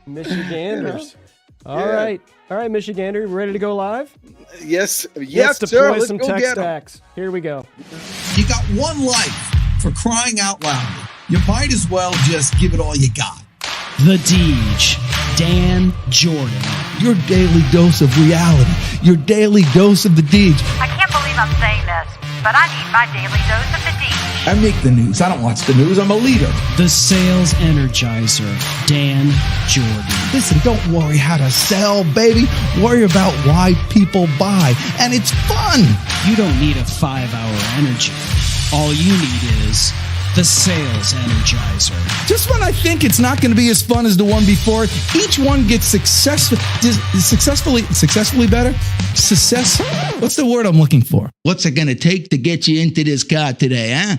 Michiganders. All right, Michigander, ready to go live? Yes, Let's deploy sir. Let's some go tech get 'em. stacks. Here we go. You got one life, for crying out loud. You might as well just give it all you got. The Deej, Dan Jordan. Your daily dose of reality. Your daily dose of the Deej. I can't believe I'm saying this, but I need my daily dose of the Deej. I make the news. I don't watch the news. I'm a leader. The Sales Energizer, Dan Jordan. Listen, don't worry how to sell, baby. Worry about why people buy. And it's fun. You don't need a 5-hour energy. All you need is the Sales Energizer. Just when I think it's not going to be as fun as the one before, each one gets successfully better. What's the word I'm looking for? What's it going to take to get you into this car today, huh?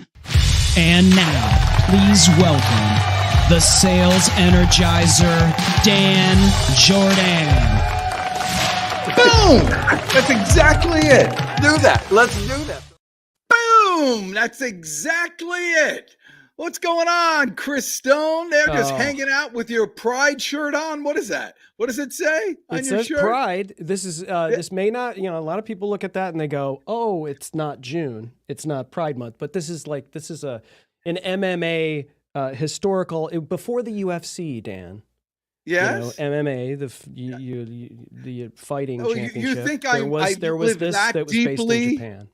And now, please welcome the Sales Energizer, Dan Jordan. Boom! That's exactly it. Do that. Let's do that. Boom! That's exactly it. What's going on, Chris Stone? They're just hanging out with your Pride shirt on. What is that? What does it say on It your says shirt? Pride. This is this may not, a lot of people look at that and they go, "Oh, it's not June. It's not Pride month." But this is an MMA historical before the UFC, Dan. Yes. MMA, the fighting championship. You think there was this that was based in Japan.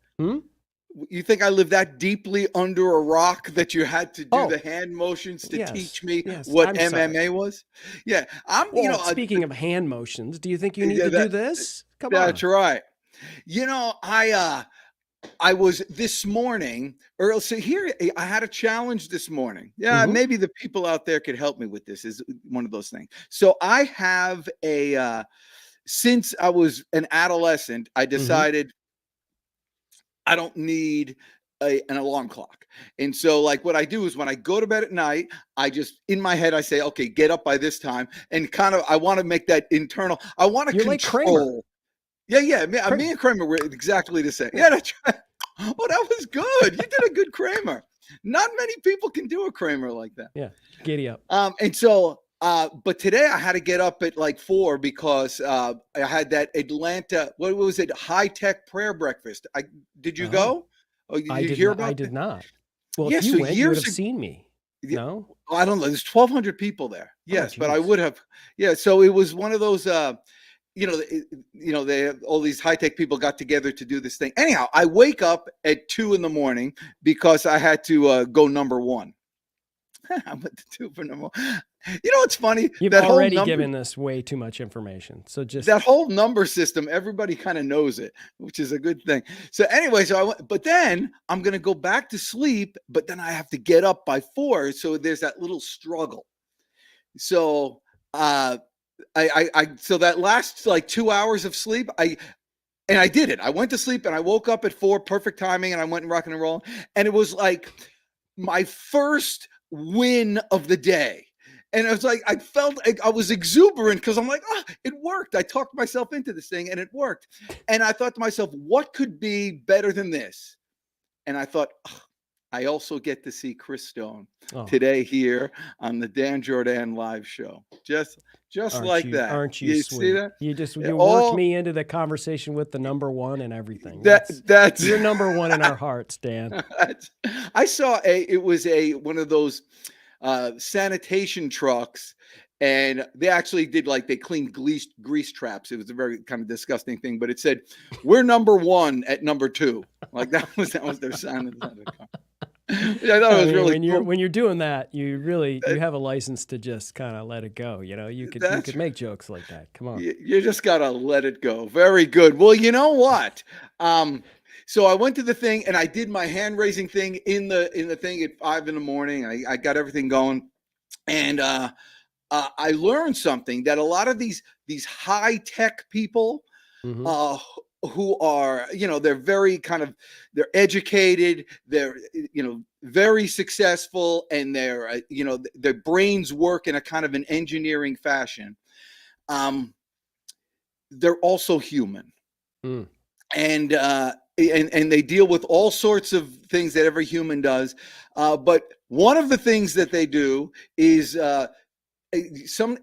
You think I live that deeply under a rock that you had to do the hand motions to teach me what MMA was? Yeah, Speaking of hand motions, do you think you need to do this? Come on. That's right. I was this morning, so here I had a challenge this morning. Yeah, maybe the people out there could help me with this. Is one of those things. So I have since I was an adolescent, I decided I don't need an alarm clock. And so like what I do is when I go to bed at night, I just, in my head, I say, okay, get up by this time. And I want to make that internal, I want to control. Like Kramer. Yeah. Me and Kramer were exactly the same. Yeah, that's right. Oh, that was good. You did a good Kramer. Not many people can do a Kramer like that. Yeah, giddy up. And so, but today I had to get up at like 4 because I had that Atlanta, what was it? High-tech prayer breakfast. Did you go? Oh, did you hear about it? I did not. Well, if you went, you would have seen me. No? I don't know. There's 1,200 people there. Yes, but I would have. Yeah. So it was one of those, they all these high-tech people got together to do this thing. Anyhow, I wake up at 2 a.m. because I had to go number 1. I went to 2 for number 1. You know what's funny? You've already given us way too much information. So just that whole number system, everybody kind of knows it, which is a good thing. So anyway, I went, but then I'm going to go back to sleep, but then I have to get up by 4. So there's that little struggle. So so that last like 2 hours of sleep, I did it. I went to sleep and I woke up at 4, perfect timing, and I went and rocking and rolling. And it was like my first win of the day. And it was like, I felt like I was exuberant because I'm like, it worked. I talked myself into this thing and it worked. And I thought to myself, what could be better than this? And I thought, I also get to see Chris Stone today here on the Dan Jordan live show. Just like that. Aren't you sweet? See that? You worked me into the conversation with the number 1 and everything. That's you're number 1 in our hearts, Dan. I saw it was one of those sanitation trucks, and they actually did they cleaned grease traps. It was a very kind of disgusting thing, but it said, "We're number 1 at number 2." Like that was their sign. I thought it was really cool. When you're doing that, you have a license to just kind of let it go. You could make jokes like that. Come on, you just gotta let it go. Very good. Well, you know what? So I went to the thing and I did my hand raising thing in the thing at 5 a.m. I got everything going, and I learned something that a lot of these high tech people who are, they're very they're educated, they're, very successful, and they're, their brains work in a kind of an engineering fashion. They're also human. And they deal with all sorts of things that every human does. But one of the things that they do is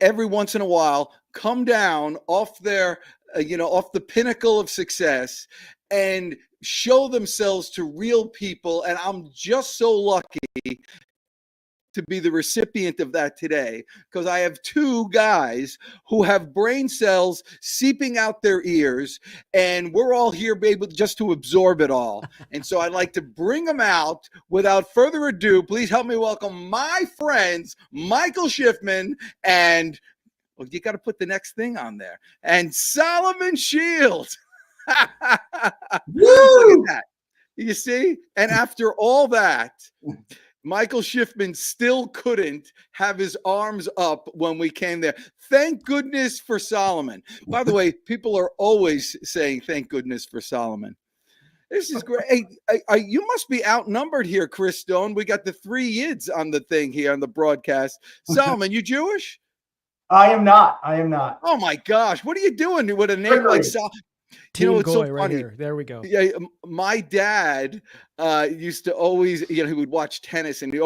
every once in a while come down off their off the pinnacle of success and show themselves to real people. And I'm just so lucky to be the recipient of that today, because I have two guys who have brain cells seeping out their ears, and we're all here able just to absorb it all. And so I'd like to bring them out. Without further ado, please help me welcome my friends, Michael Shiffman, and you got to put the next thing on there, and Solomon Shields. Look at that. You see? And after all that, Michael Shiffman still couldn't have his arms up when we came there. Thank goodness for Solomon. By the way, people are always saying thank goodness for Solomon. This is great. Hey, you must be outnumbered here, Chris Stone. We got the 3 yids on the thing here on the broadcast. Solomon, you Jewish? I am not. I am not. Oh my gosh. What are you doing with a name like Solomon? Team it's so Goy right here. There we go. Yeah, my dad used to always, he would watch tennis, and he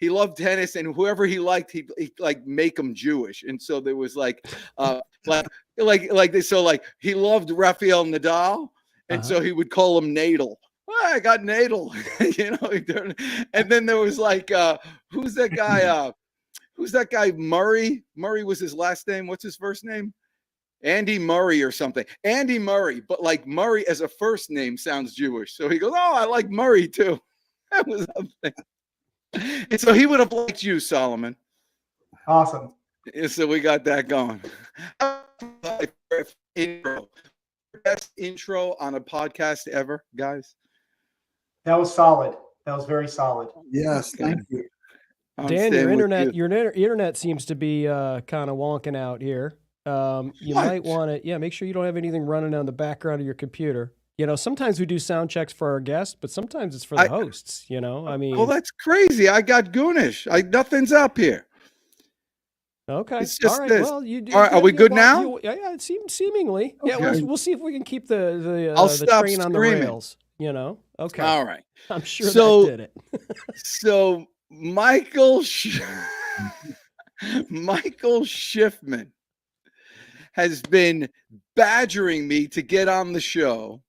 loved tennis, and whoever he liked, he like make him Jewish. And so there was like he loved Rafael Nadal, and so he would call him Nadal. Oh, I got Nadal, And then there was like who's that guy? Who's that guy? Murray. Murray was his last name. What's his first name? Andy Murray or something. Andy Murray, but like Murray as a first name sounds Jewish. So he goes, oh, I like Murray too. That was something. And so he would have liked you, Solomon. Awesome. And so we got that going. Best intro on a podcast ever, guys. That was solid. That was very solid. Yes, thank you. Dan, your internet seems to be kind of wonking out here. You might want to, make sure you don't have anything running on the background of your computer. Sometimes we do sound checks for our guests, but sometimes it's for the hosts. I mean, well, that's crazy. I got Goonish. Nothing's up here. Okay. It's just all right. this. Well, all right. Are we good now? Yeah, it seems seemingly. Okay. Yeah, we'll see if we can keep the train on the rails. Okay. All right. I'm sure that did it. So Michael Shiffman has been badgering me to get on the show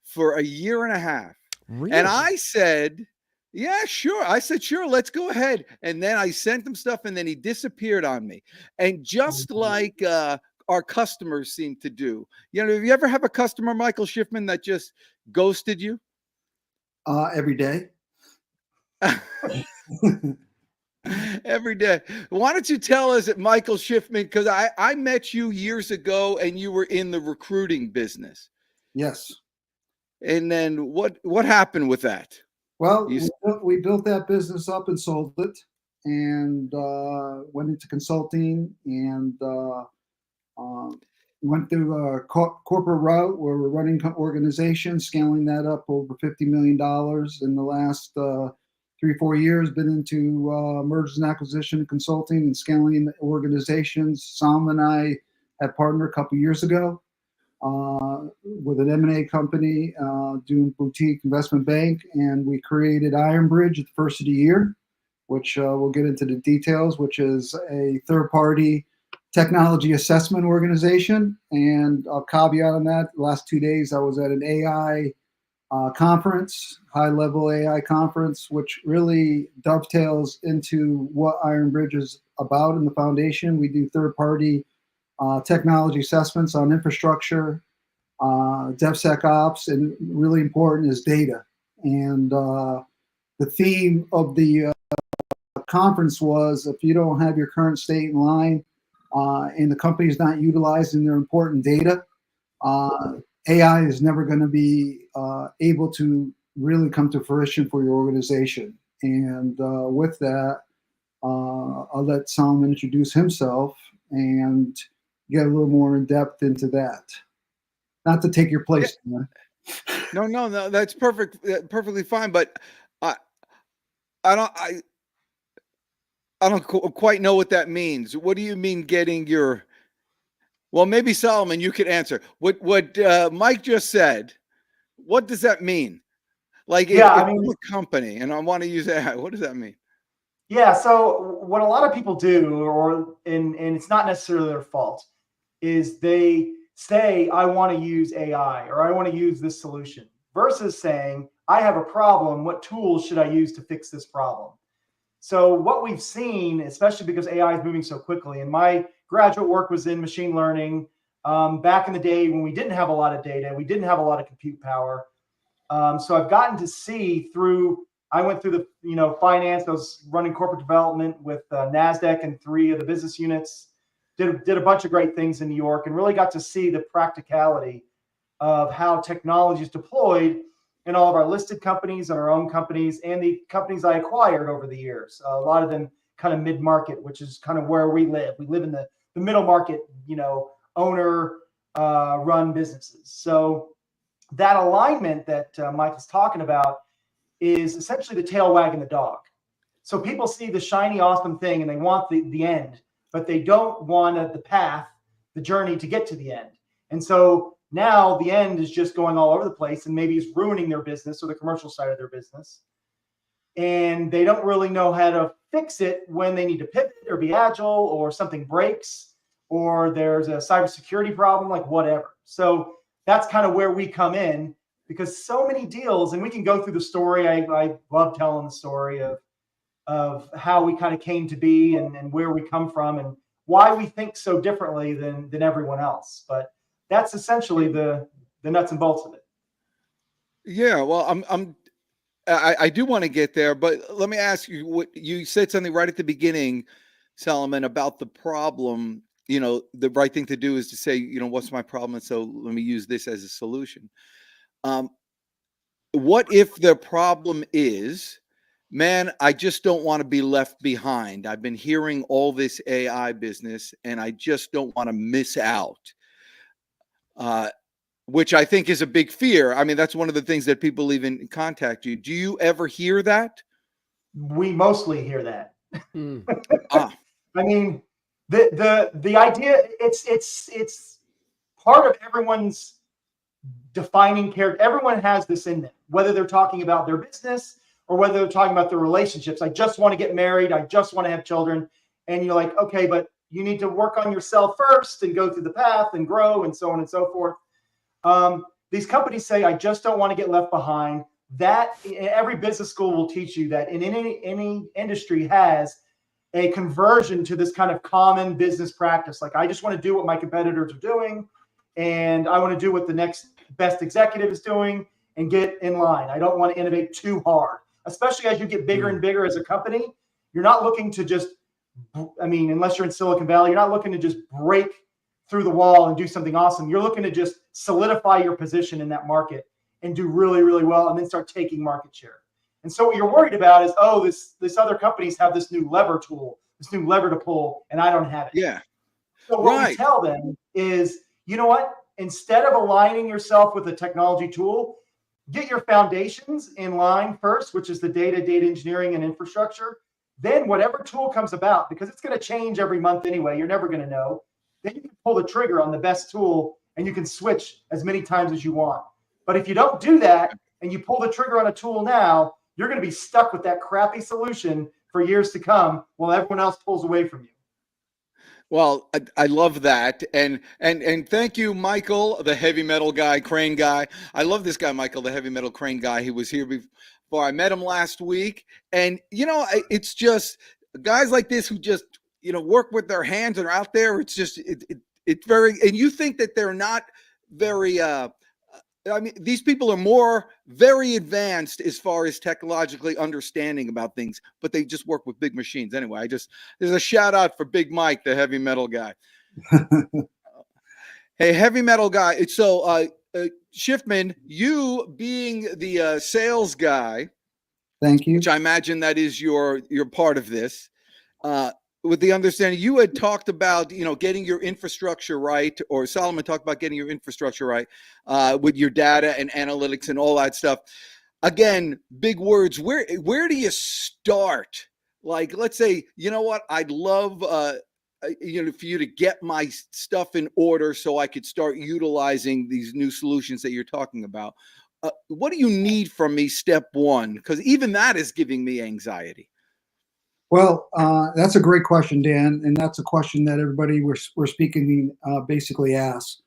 for a year and a half. Really? And I said, yeah, sure. I said, sure, let's go ahead. And then I sent him stuff, and then he disappeared on me. And just like our customers seem to do. Have you ever have a customer, Michael Shiffman, that just ghosted you? Every day. Every day. Why don't you tell us, Michael Shiffman, because I met you years ago and you were in the recruiting business. Yes. And then what happened with that? Well, we built that business up and sold it, and went into consulting, and went through a corporate route where we're running organizations, scaling that up over $50 million in the last 3-4 years. Been into mergers and acquisition consulting and scaling organizations. Sam and I had partnered a couple years ago with an M&A company doing boutique investment bank, and we created IronBridge at the first of the year, which we'll get into the details, which is a third-party technology assessment organization. And I'll caveat on that. The last 2 days I was at an AI conference, high-level AI conference, which really dovetails into what IronBridge is about in the foundation. We do third-party technology assessments on infrastructure, DevSecOps, and really important is data. And the theme of the conference was, if you don't have your current state in line and the company is not utilizing their important data, AI is never going to be able to really come to fruition for your organization. And with that, I'll let Solomon introduce himself and get a little more in depth into that. Not to take your place, man. No, that's perfectly fine. But I don't quite know what that means. What do you mean getting your? Well, maybe Solomon, you could answer. What Mike just said, what does that mean? Like, if I'm a company and I want to use AI, what does that mean? Yeah. So what a lot of people do, and it's not necessarily their fault, is they say, I want to use AI or I want to use this solution versus saying, I have a problem. What tools should I use to fix this problem? So what we've seen, especially because AI is moving so quickly, and my graduate work was in machine learning back in the day when we didn't have a lot of data, we didn't have a lot of compute power. So I've gotten to see through, I went through the, finance, I was running corporate development with Nasdaq and 3 of the business units, did a bunch of great things in New York, and really got to see the practicality of how technology is deployed in all of our listed companies and our own companies and the companies I acquired over the years. A lot of them kind of mid-market, which is kind of where we live. We live in the middle market, owner run businesses. So that alignment that Mike is talking about is essentially the tail wagging the dog. So people see the shiny, awesome thing and they want the end, but they don't want the path, the journey to get to the end. And so now the end is just going all over the place and maybe it's ruining their business or the commercial side of their business. And they don't really know how to fix it when they need to pivot or be agile or something breaks or there's a cybersecurity problem, like whatever. So that's kind of where we come in because so many deals, and we can go through the story. I love telling the story of how we kind of came to be and where we come from and why we think so differently than everyone else. But that's essentially the nuts and bolts of it. Yeah, well, I do want to get there, but let me ask you, what you said something right at the beginning, Solomon, about the problem. The right thing to do is to say, what's my problem? And so let me use this as a solution. What if the problem is, man, I just don't want to be left behind. I've been hearing all this AI business and I just don't want to miss out. Which I think is a big fear. I mean, that's one of the things that people even contact you. Do you ever hear that? We mostly hear that. I mean, the idea, it's part of everyone's defining character. Everyone has this in them, whether they're talking about their business or whether they're talking about their relationships. I just want to get married. I just want to have children. And you're like, okay, but you need to work on yourself first and go through the path and grow and so on and so forth. These companies say, I just don't want to get left behind. That every business school will teach you that in any industry has a conversion to this kind of common business practice. Like, I just want to do what my competitors are doing. And I want to do what the next best executive is doing and get in line. I don't want to innovate too hard, especially as you get bigger and bigger as a company. You're not looking to just, unless you're in Silicon Valley, you're not looking to just break through the wall and do something awesome. You're looking to just solidify your position in that market and do really, really well and then start taking market share. And so what you're worried about is, this other companies have this new lever tool, this new lever to pull, and I don't have it. Yeah. So what we tell them is, you know what? Instead of aligning yourself with a technology tool, get your foundations in line first, which is the data engineering and infrastructure. Then whatever tool comes about, because it's going to change every month anyway, you're never going to know. Then you can pull the trigger on the best tool and you can switch as many times as you want. But if you don't do that and you pull the trigger on a tool now, you're going to be stuck with that crappy solution for years to come while everyone else pulls away from you. Well, I love that. And thank you, Michael, the heavy metal guy, crane guy. I love this guy, Michael, the heavy metal crane guy. He was here before. I met him last week. And, it's just guys like this who just, work with their hands and are out there. It's just, it's very, and you think that they're not very, these people are very advanced as far as technologically understanding about things, but they just work with big machines. Anyway, there's a shout out for Big Mike, the heavy metal guy. Hey, heavy metal guy. So, Shiffman, you being the sales guy, thank you. Which I imagine that is your part of this. With the understanding you had talked about, getting your infrastructure right, or Solomon talked about getting your infrastructure right with your data and analytics and all that stuff. Again, big words. Where do you start? Like, let's say, I'd love, for you to get my stuff in order so I could start utilizing these new solutions that you're talking about. What do you need from me, step one? Because even that is giving me anxiety. Well, that's a great question, Dan, and that's a question that everybody we're speaking basically asks.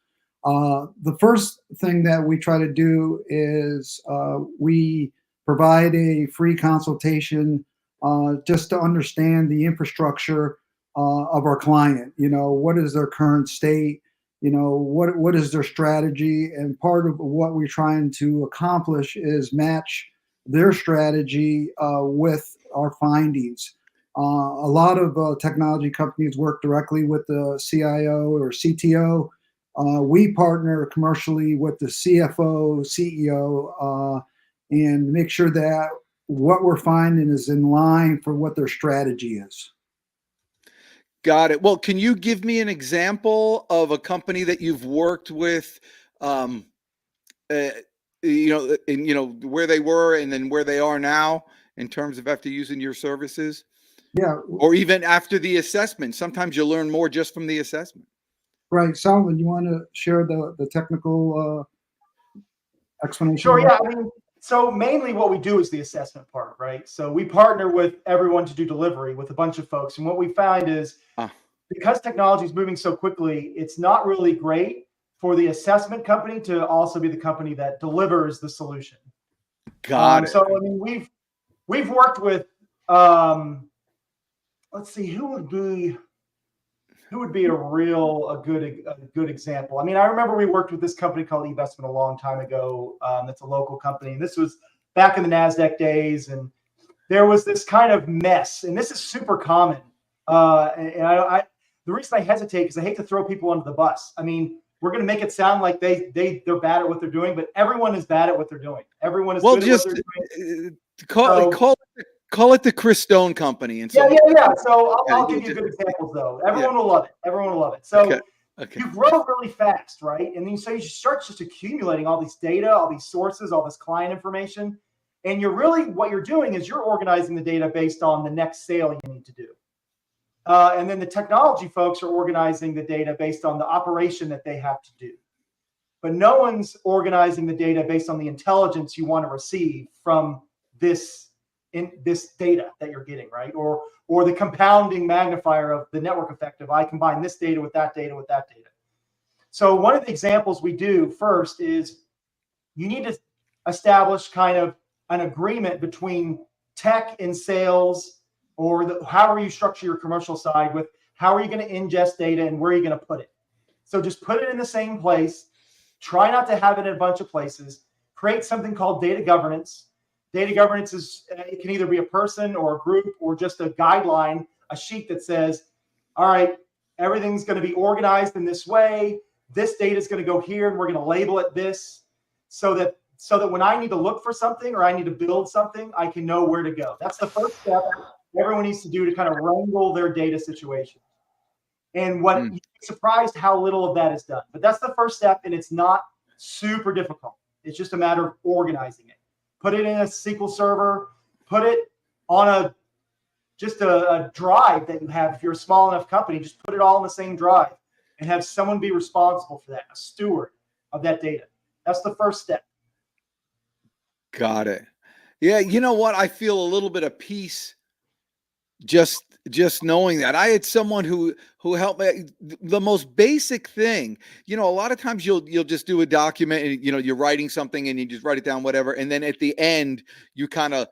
The first thing that we try to do is we provide a free consultation just to understand the infrastructure of our client. You know, what is their current state? You know, what is their strategy? And part of what we're trying to accomplish is match their strategy with our findings. A lot of technology companies work directly with the CIO or CTO. We partner commercially with the CFO, CEO, and make sure that what we're finding is in line for what their strategy is. Got it. Well, can you give me an example of a company that you've worked with, you know, and you know where they were and then where they are now in terms of after using your services? Yeah. Or even after the assessment. Sometimes you learn more just from the assessment. Right. Solomon, you want to share the technical explanation? Sure. Yeah. I mean, so mainly what we do is the assessment part, right? So we partner with everyone to do delivery with a bunch of folks. And what we find is because technology is moving so quickly, it's not really great for the assessment company to also be the company that delivers the solution. Got it. So I mean, we've worked with let's see, who would be a good example. I mean, I remember we worked with this company called eVestment a long time ago. That's a local company, and this was back in the Nasdaq days. And there was this kind of mess, and this is super common. And the reason I hesitate is I hate to throw people under the bus. I mean, we're going to make it sound like they're bad at what they're doing, but everyone is bad at what they're doing. Everyone is good at what they're doing. Call it the Chris Stone Company. And yeah. So I'll give you good examples, though. Everyone will love it. Everyone will love it. So you grow really fast, right? And then so you start just accumulating all these data, all these sources, all this client information. And what you're doing is you're organizing the data based on the next sale you need to do. And then the technology folks are organizing the data based on the operation that they have to do. But no one's organizing the data based on the intelligence you want to receive from this data that you're getting, right? Or the compounding magnifier of the network effect of I combine this data with that data with that data. So one of the examples we do first is you need to establish kind of an agreement between tech and sales, or however you structure your commercial side, with how are you going to ingest data and where are you going to put it. So just put it in the same place. Try not to have it in a bunch of places. Create something called data governance. Data governance it can either be a person or a group or just a guideline, a sheet that says, all right, everything's going to be organized in this way. This data is going to go here and we're going to label it this so that when I need to look for something or I need to build something, I can know where to go. That's the first step everyone needs to do to kind of wrangle their data situation. And you'd be surprised how little of that is done. But that's the first step, and it's not super difficult. It's just a matter of organizing it. Put it in a SQL server, put it on a drive that you have. If you're a small enough company, just put it all in the same drive and have someone be responsible for that, a steward of that data. That's the first step. Got it. Yeah, you know what? I feel a little bit of peace just knowing that. I had someone who helped me. The most basic thing, you know, a lot of times you'll just do a document and, you know, you're writing something and you just write it down, whatever. And then at the end, you kind of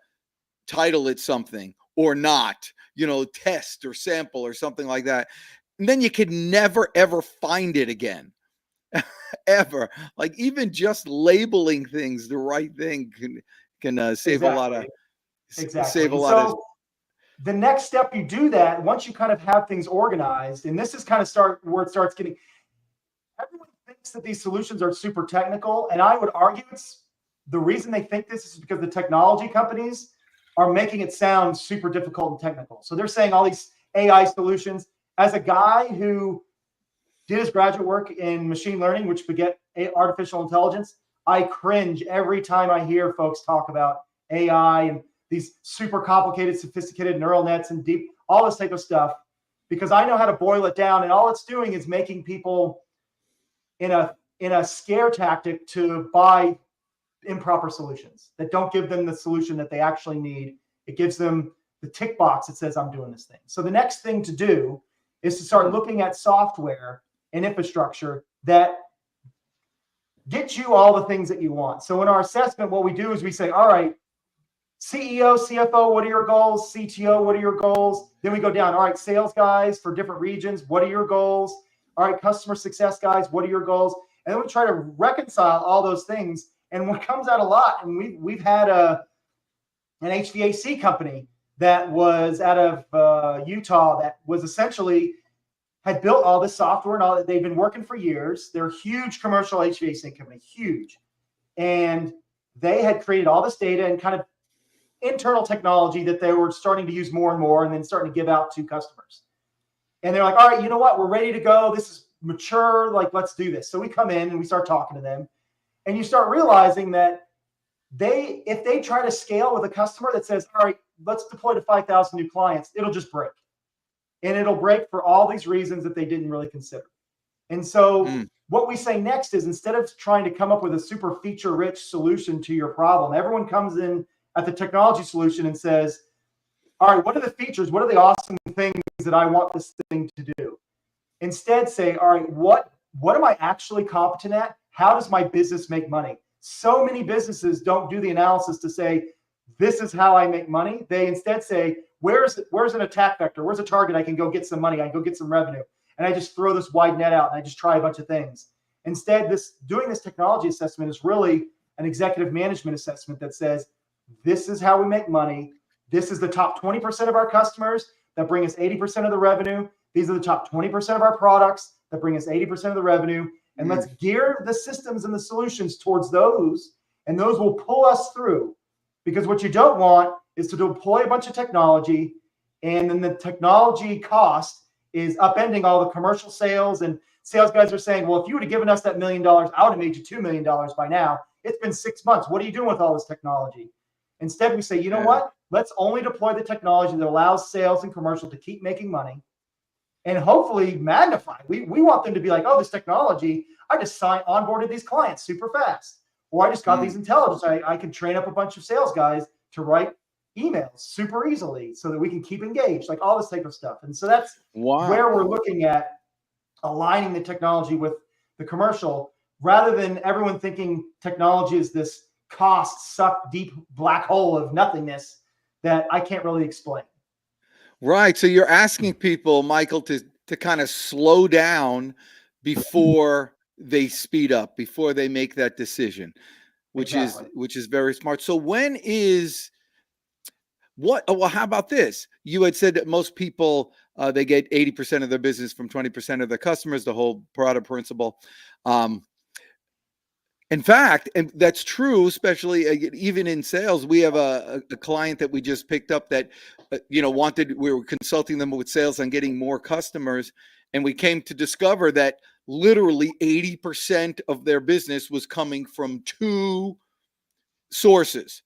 title it something or not, you know, test or sample or something like that. And then you could never, ever find it again. Ever. Like even just labeling things the right thing can save a lot of save a lot of. The next step you do that, once you kind of have things organized, and this is kind of where it starts getting, everyone thinks that these solutions are super technical. And I would argue the reason they think this is because the technology companies are making it sound super difficult and technical. So they're saying all these AI solutions. As a guy who did his graduate work in machine learning, which beget artificial intelligence, I cringe every time I hear folks talk about AI and these super complicated, sophisticated neural nets and deep, all this type of stuff, because I know how to boil it down. And all it's doing is making people in a scare tactic to buy improper solutions that don't give them the solution that they actually need. It gives them the tick box that says I'm doing this thing. So the next thing to do is to start looking at software and infrastructure that get you all the things that you want. So in our assessment, what we do is we say, all right, CEO, CFO, what are your goals? CTO, what are your goals? Then we go down, all right, sales guys for different regions, what are your goals? All right, customer success guys, what are your goals? And then we try to reconcile all those things. And what comes out a lot, and we've had an HVAC company that was out of Utah that was essentially had built all this software and all that. They've been working for years. They're a huge commercial HVAC company, huge. And they had created all this data and kind of internal technology that they were starting to use more and more and then starting to give out to customers. And they're like, all right, you know what? We're ready to go. This is mature. Like, let's do this. So we come in and we start talking to them. And you start realizing that if they try to scale with a customer that says, all right, let's deploy to 5,000 new clients, it'll just break. And it'll break for all these reasons that they didn't really consider. And so what we say next is, instead of trying to come up with a super feature-rich solution to your problem, everyone comes in at the technology solution and says, all right, what are the features? What are the awesome things that I want this thing to do? Instead, say, all right, what am I actually competent at? How does my business make money? So many businesses don't do the analysis to say, this is how I make money. They instead say, where's an attack vector? Where's a target I can go get some money? I can go get some revenue. And I just throw this wide net out and I just try a bunch of things. Instead, doing this technology assessment is really an executive management assessment that says, this is how we make money. This is the top 20% of our customers that bring us 80% of the revenue. These are the top 20% of our products that bring us 80% of the revenue. And let's gear the systems and the solutions towards those, and those will pull us through. Because what you don't want is to deploy a bunch of technology, and then the technology cost is upending all the commercial sales, and sales guys are saying, well, if you would have given us that $1 million, I would have made you $2 million by now. It's been 6 months. What are you doing with all this technology? Instead, we say, you know what? Let's only deploy the technology that allows sales and commercial to keep making money and hopefully magnify. We want them to be like, oh, this technology, I just onboarded these clients super fast. Or I just got these intelligence. I can train up a bunch of sales guys to write emails super easily so that we can keep engaged, like all this type of stuff. And so that's where we're looking at aligning the technology with the commercial, rather than everyone thinking technology is this cost suck deep black hole of nothingness that I can't really explain. Right. So you're asking people, Michael, to kind of slow down before they speed up, before they make that decision, which is very smart. So how about this? You had said that most people, they get 80% of their business from 20% of their customers, the whole product principle. In fact, and that's true, especially even in sales. We have a client that we just picked up that, we were consulting them with sales on getting more customers. And we came to discover that literally 80% of their business was coming from two sources,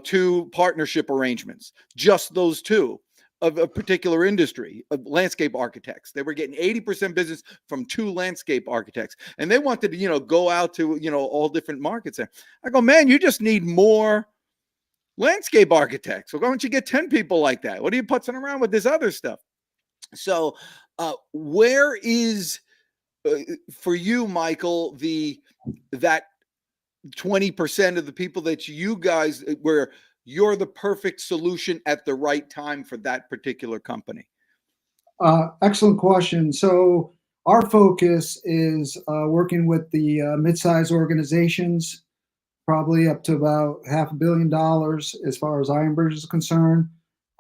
two partnership arrangements, just those two of a particular industry of landscape architects. They were getting 80% business from two landscape architects, and they wanted to, go out to, all different markets there. I go, man, you just need more landscape architects. So why don't you get 10 people like that? What are you putzing around with this other stuff? So where is, for you, Michael, that 20% of the people that you guys, where you're the perfect solution at the right time for that particular company? Excellent question. So our focus is working with the mid-sized organizations, probably up to about $500 million as far as IronBridge is concerned.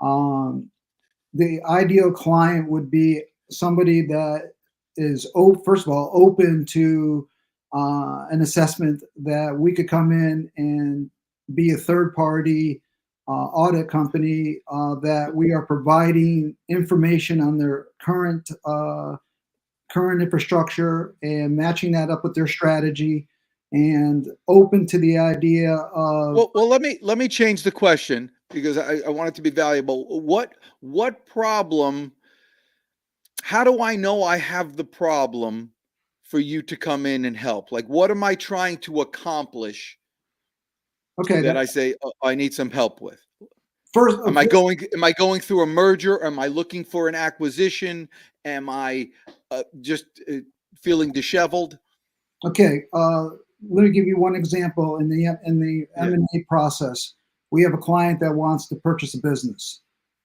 The ideal client would be somebody that is, first of all, open to an assessment that we could come in and be a third-party audit company that we are providing information on their current infrastructure and matching that up with their strategy, and open to the idea of. Well, let me change the question, because I want it to be valuable. What problem? How do I know I have the problem for you to come in and help? Like, what am I trying to accomplish? Okay, that I say, I need some help with. First, Am I going through a merger? Am I looking for an acquisition? Am I just feeling disheveled? okay. Let me give you one example. In the M&A process, we have a client that wants to purchase a business.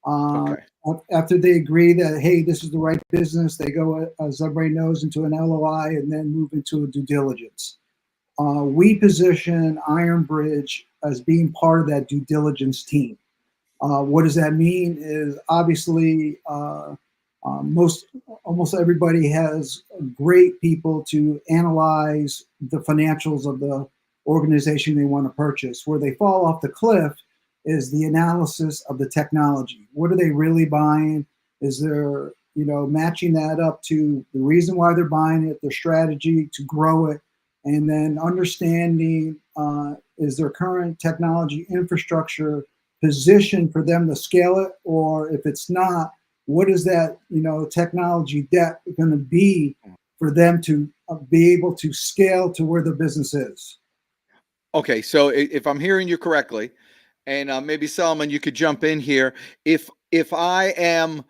Okay. After they agree that, hey, this is the right business, they go, as everybody knows, into an LOI and then move into a due diligence. We position IronBridge as being part of that due diligence team. What does that mean? Is obviously almost everybody has great people to analyze the financials of the organization they want to purchase. Where they fall off the cliff is the analysis of the technology. What are they really buying? Is there, matching that up to the reason why they're buying it, their strategy to grow it, and then understanding is their current technology infrastructure positioned for them to scale it, or if it's not, what is that technology debt going to be for them to be able to scale to where their business is? Okay, so if I'm hearing you correctly, and maybe Solomon, you could jump in here. If I am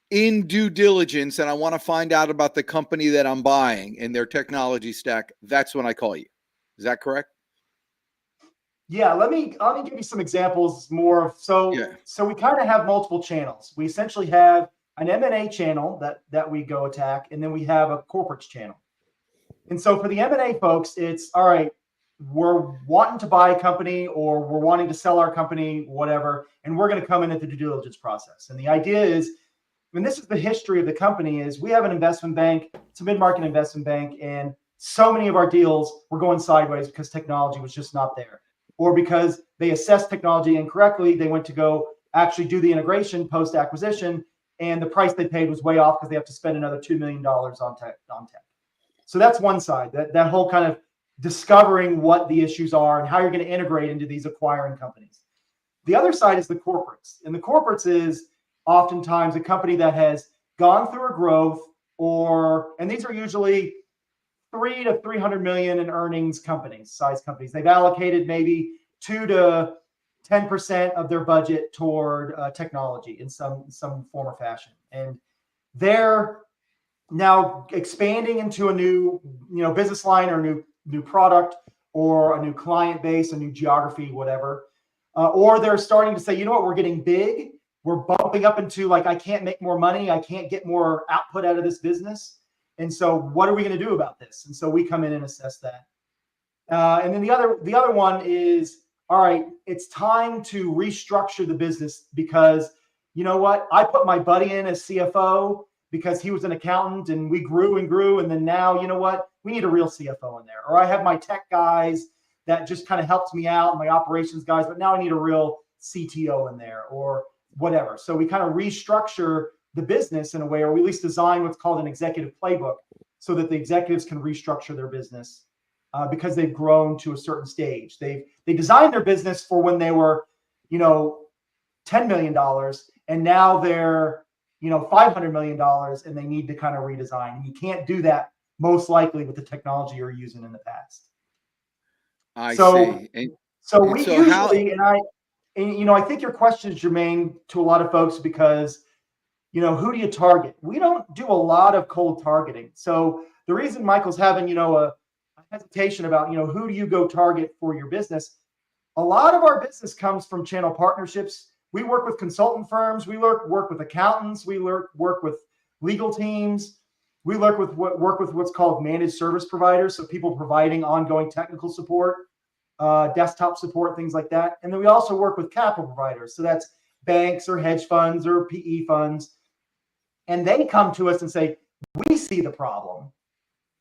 in due diligence and I want to find out about the company that I'm buying and their technology stack, that's when I call you. Is that correct? Yeah, let me give you some examples more. So we kind of have multiple channels. We essentially have an M&A channel that we go attack, and then we have a corporates channel. And so for the M&A folks, it's all right, we're wanting to buy a company or we're wanting to sell our company, whatever, and we're going to come in at the due diligence process. And the idea is, and this is the history of the company, is we have an investment bank, it's a mid-market investment bank, and so many of our deals were going sideways because technology was just not there. Or because they assessed technology incorrectly, they went to go actually do the integration post-acquisition, and the price they paid was way off because they have to spend another $2 million on tech. So that's one side, that whole kind of discovering what the issues are and how you're going to integrate into these acquiring companies. The other side is the corporates. And the corporates is oftentimes a company that has gone through a growth, and these are usually 3 to 300 million in earnings size companies. They've allocated maybe 2 to 10% of their budget toward technology in some form or fashion. And they're now expanding into a new, business line or new product or a new client base, a new geography, whatever. Or they're starting to say, you know what, we're getting big. We're bumping up into I can't make more money. I can't get more output out of this business. And so what are we going to do about this? And so we come in and assess that. And then the other one is, all right, it's time to restructure the business because you know what? I put my buddy in as CFO because he was an accountant and we grew and grew. And then now, you know what? We need a real CFO in there. Or I have my tech guys that just kind of helped me out, my operations guys, but now I need a real CTO in there or whatever. So we kind of restructure the business in a way, or we at least design what's called an executive playbook so that the executives can restructure their business because they've grown to a certain stage. They designed their business for when they were, $10 million, and now they're, $500 million, and they need to kind of redesign. And you can't do that most likely with the technology you're using in the past. I see. I think your question is germane to a lot of folks because who do you target? We don't do a lot of cold targeting. So the reason Michael's having, a hesitation about, who do you go target for your business? A lot of our business comes from channel partnerships. We work with consultant firms. We work with accountants. We work with legal teams. We work with what's called managed service providers. So people providing ongoing technical support, desktop support, things like that. And then we also work with capital providers. So that's banks or hedge funds or PE funds. And they come to us and say, we see the problem.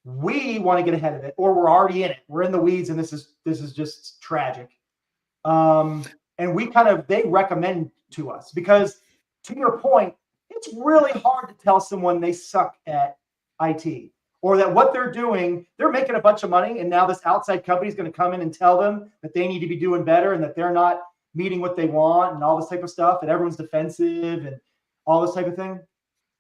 We want to get ahead of it, or we're already in it. We're in the weeds and this is just tragic. And they recommend to us because, to your point, it's really hard to tell someone they suck at IT or that what they're doing, they're making a bunch of money and now this outside company is going to come in and tell them that they need to be doing better and that they're not meeting what they want and all this type of stuff, and everyone's defensive and all this type of thing.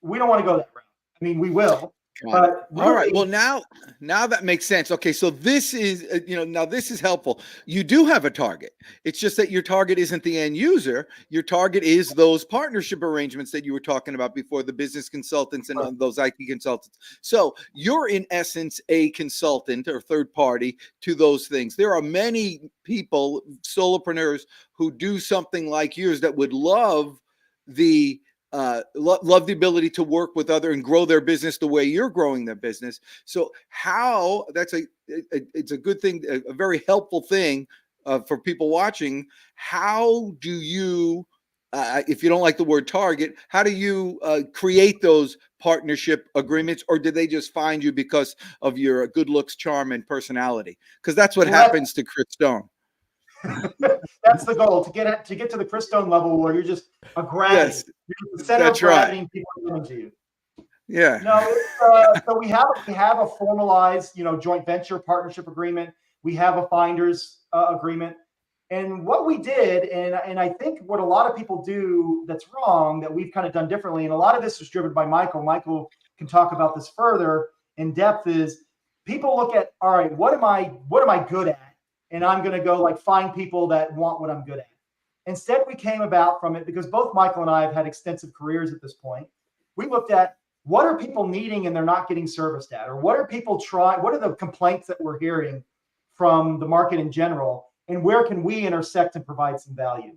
We don't want to go that route. I mean, we will, Got it. But All right. really, Well, now that makes sense. Okay, so this is now this is helpful. You do have a target. It's just that your target isn't the end user. Your target is those partnership arrangements that you were talking about before, the business consultants and those IT consultants. So you're in essence a consultant or third party to those things. There are many people, solopreneurs, who do something like yours that would love the love the ability to work with other and grow their business the way you're growing their business. So how that's it's a good thing, a very helpful thing for people watching. How do you, if you don't like the word target, how do you create those partnership agreements, or do they just find you because of your good looks, charm, and personality? Because that's what happens to Chris Stone. that's the goal, to get to the Chris Stone level where you're just a gravity. Yes, You're the center of that's gravity, right. and people are coming to you. Yeah. No, so we have a formalized, joint venture partnership agreement. We have a finder's agreement. And what we did, and I think what a lot of people do that's wrong, that we've kind of done differently, and a lot of this was driven by Michael. Michael can talk about this further in depth, is people look at, all right, what am I good at? And I'm going to go like find people that want what I'm good at. Instead, we came about from it because both Michael and I have had extensive careers at this point. We looked at what are people needing and they're not getting serviced at, or what are people trying, what are the complaints that we're hearing from the market in general, and where can we intersect and provide some value?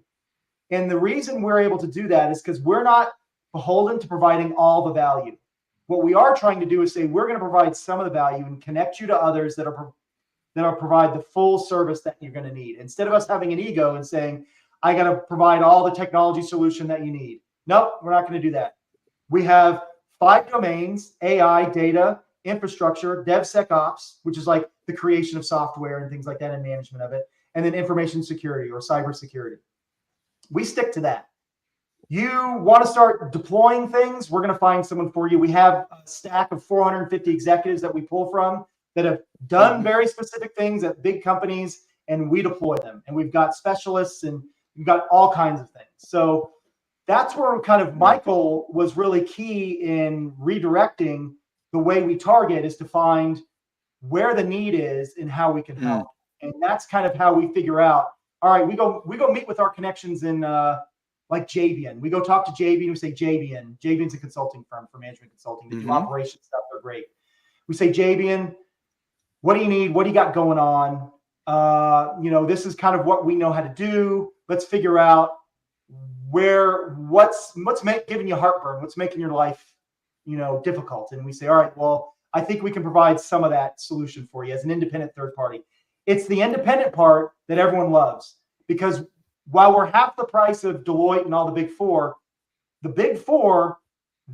And the reason we're able to do that is because we're not beholden to providing all the value. What we are trying to do is say, we're going to provide some of the value and connect you to others that are provide the full service that you're going to need. Instead of us having an ego and saying, I got to provide all the technology solution that you need. Nope, we're not going to do that. We have 5 domains: AI, data, infrastructure, DevSecOps, which is like the creation of software and things like that and management of it, and then information security or cybersecurity. We stick to that. You want to start deploying things, we're going to find someone for you. We have a stack of 450 executives that we pull from that have done very specific things at big companies, and we deploy them. And we've got specialists and we've got all kinds of things. So that's where kind of Michael was really key in redirecting the way we target, is to find where the need is and how we can help. And that's kind of how we figure out, all right, we go meet with our connections in like Javian. We go talk to Javian. We say, Javian's a consulting firm for management consulting. They do operations stuff. They're great. We say, Javian, what do you need? What do you got going on? This is kind of what we know how to do. Let's figure out what's giving you heartburn, what's making your life, difficult. And we say, all right, well, I think we can provide some of that solution for you as an independent third party. It's the independent part that everyone loves, because while we're half the price of Deloitte and all the big four,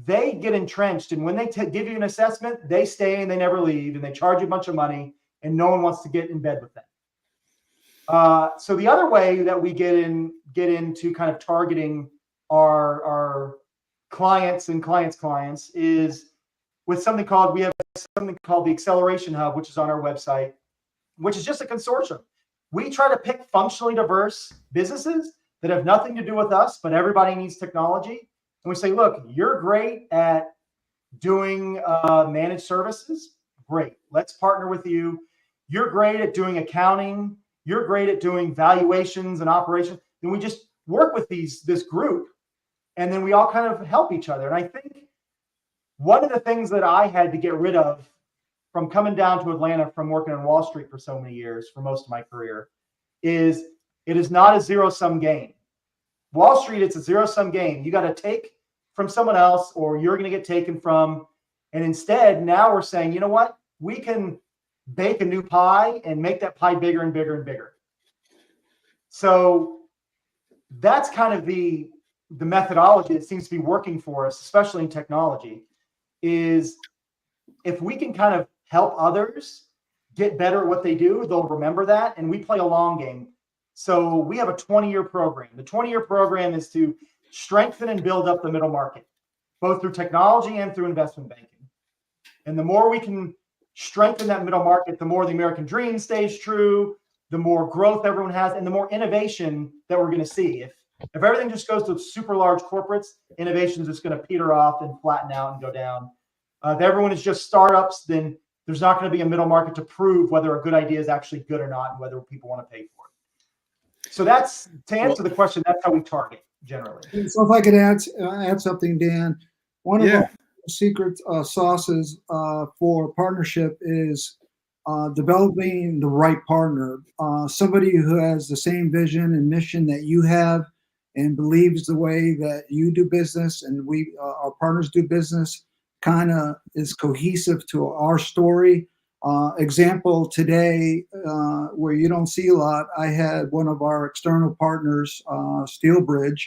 they get entrenched. And when they give you an assessment, they stay and they never leave, and they charge you a bunch of money, and no one wants to get in bed with them. So the other way that we get into kind of targeting our clients and clients is with something called the Acceleration Hub, which is on our website, which is just a consortium. We try to pick functionally diverse businesses that have nothing to do with us, but everybody needs technology. And we say, look, you're great at doing managed services. Great. Let's partner with you. You're great at doing accounting. You're great at doing valuations and operations. Then we just work with this group, and then we all kind of help each other. And I think one of the things that I had to get rid of from coming down to Atlanta from working on Wall Street for so many years, for most of my career, is it is not a zero-sum game. Wall Street, it's a zero-sum game. You got to take from someone else, or you're going to get taken from. And instead, now we're saying, you know what? We can bake a new pie and make that pie bigger and bigger and bigger. So that's kind of the methodology that seems to be working for us, especially in technology, is if we can kind of help others get better at what they do, they'll remember that. And we play a long game. So we have a 20-year program. The 20-year program is to strengthen and build up the middle market, both through technology and through investment banking. And the more we can strengthen that middle market, the more the American dream stays true, the more growth everyone has, and the more innovation that we're going to see. If everything just goes to super large corporates, innovation is just going to peter off and flatten out and go down. If everyone is just startups, then there's not going to be a middle market to prove whether a good idea is actually good or not and whether people want to pay for it. So that's, to answer the question, that's how we target generally. So if I could add something, Dan, one of Yeah. our secret sauces for partnership is developing the right partner, somebody who has the same vision and mission that you have and believes the way that you do business and we, our partners do business, kind of is cohesive to our story. Example today, where you don't see a lot, I had one of our external partners, Steelbridge,